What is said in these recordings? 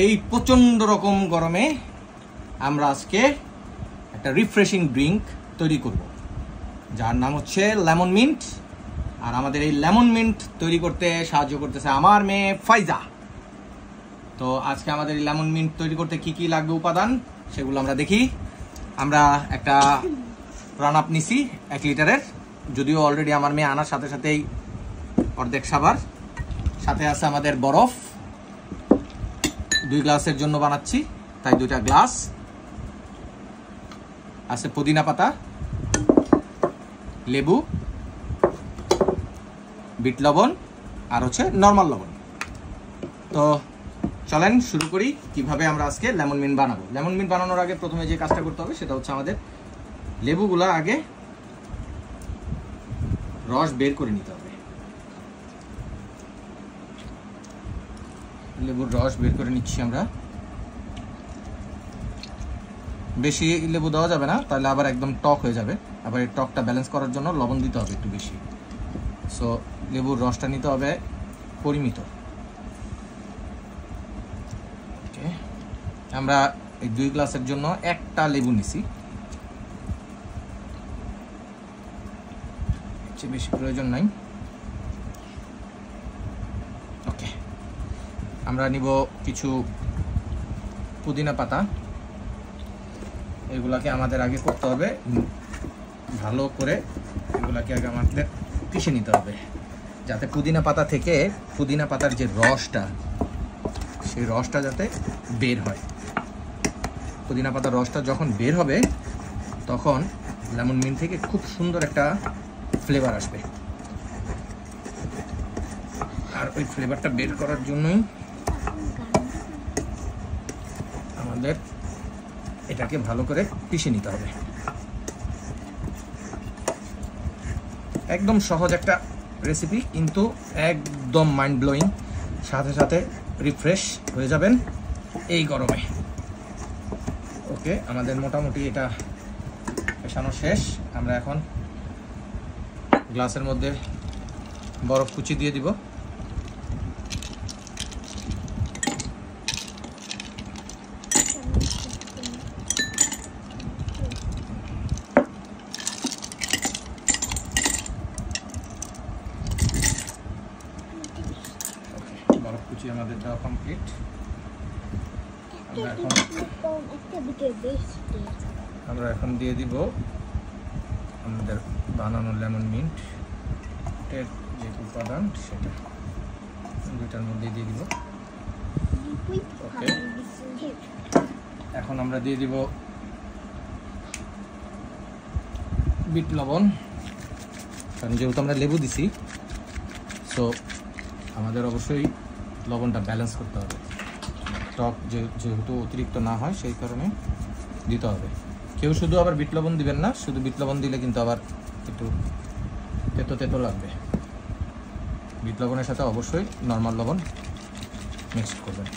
এই প্রচন্ড রকম গরমে আমরা আজকে একটা রিফ্রেশিং ড্রিঙ্ক তৈরি করব, যার নাম হচ্ছে লেমন মিন্ট। আর আমাদের এই লেমন মিন্ট তৈরি করতে সাহায্য করতেছে আমার মেয়ে ফাইজা। তো আজকে আমাদের এই লেমন মিন্ট তৈরি করতে কি কি লাগবে উপাদান সেগুলো আমরা দেখি। আমরা একটা রান আপ নিছি 1 লিটারের, যদিও অলরেডি আমার মেয়ে আনার সাথে সাথেই অর্ধেক সাবার। সাথে আছে আমাদের বরফ, 2 গ্লাসের জন্য বানাচ্ছি তাই 2টা গ্লাস আছে। পুদিনা পাতা, লেবু, বিট লবণ আর হচ্ছে নর্মাল লবণ। তো চলেন শুরু করি কিভাবে আমরা আজকে লেমন মিন্ট বানাবো। লেমন মিন্ট বানানোর আগে প্রথমে যে কাজটা করতে হবে সেটা হচ্ছে আমাদের লেবুগুলা আগে রস বের করে নিতে হবে। লেবুর রস বের করে নিচ্ছি আমরা। বেশি লেবু দেওয়া যাবে না, তাহলে আবার একদম টক হয়ে যাবে। আবার এই টকটা ব্যালেন্স করার জন্য লবণ দিতে হবে একটু বেশি। সো লেবুর রসটা নিতে হবে পরিমিত। ওকে, আমরা এই 2 গ্লাসের জন্য একটা লেবু নিছি, বেশি প্রয়োজন নাই। ওকে, আমরা নিব কিছু পুদিনা পাতা। এগুলাকে আমাদের আগে করতে হবে ভালো করে, এগুলাকে আগে আমাদের পিষে নিতে হবে যাতে পুদিনা পাতা থেকে পুদিনা পাতার যে রসটা সেই রসটা যাতে বের হয়। পুদিনা পাতার রসটা যখন বের হবে তখন লেমন মিন্ট থেকে খুব সুন্দর একটা ফ্লেভার আসবে। আর ওই ফ্লেভারটা বের করার জন্যই আমাদের এটাকে ভালো করে পিষে নিতে হবে। একদম সহজ একটা রেসিপি, কিন্তু একদম মাইন্ড ব্লোয়িং। সাথে সাথে রিফ্রেশ হয়ে যাবেন এই গরমে। ওকে, আমাদের মোটামুটি এটা পেশানো শেষ। আমরা এখন গ্লাসের মধ্যে বরফ কুচি দিয়ে দিব। বরফ কুচি আমাদের দেওয়া কমপ্লিট। আমরা এখন দিয়ে দিব আমাদের বানানো লেমন মিন্ট এর যে উপাদান সেটা 2টার মধ্যে দিয়ে দিব। ওকে, এখন আমরা দিয়ে দিব বিট লবণ, কারণ যেহেতু আমরা লেবু দিছি সো আমাদের অবশ্যই লবণটা ব্যালেন্স করতে হবে। টক যেহেতু অতিরিক্ত না হয় সেই কারণে দিতে হবে। কেউ শুধু আবার বিট লবণ দিবেন না, শুধু বিট লবণ দিলে কিন্তু আবার একটু তেতো তেতো লাগবে। বিট লবণের সাথে অবশ্যই নর্মাল লবণ মিক্সড করবেন।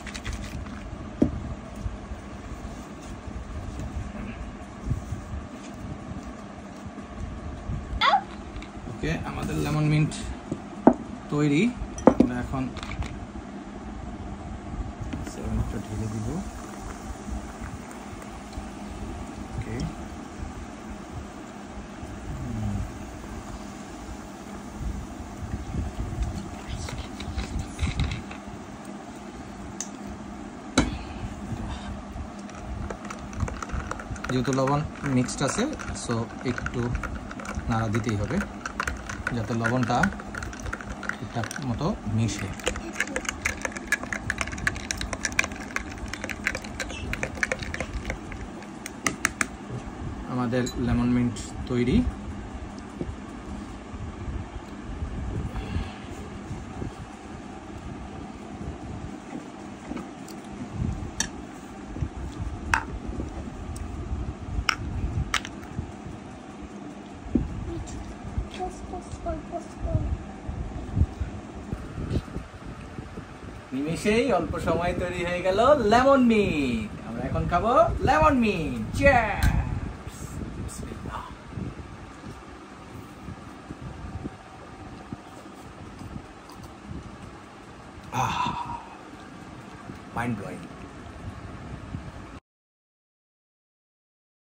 ওকে, আমাদের লেমন মিন্ট তৈরি। আমরা এখন 7টা ঢেলে দিব। ওকে, যেহেতু লবণ মিক্সড আছে সো একটু নাড়া দিতেই হবে যাতে লবণটা ঠিকঠাক মতো মিশে। আমাদের লেমন মিন্ট তৈরি। নিমেষেই অল্প সময় তৈরি হয়ে গেল লেমন মিন্ট। আমরা এখন খাবো lemon mint. Cheers. Mind blowing.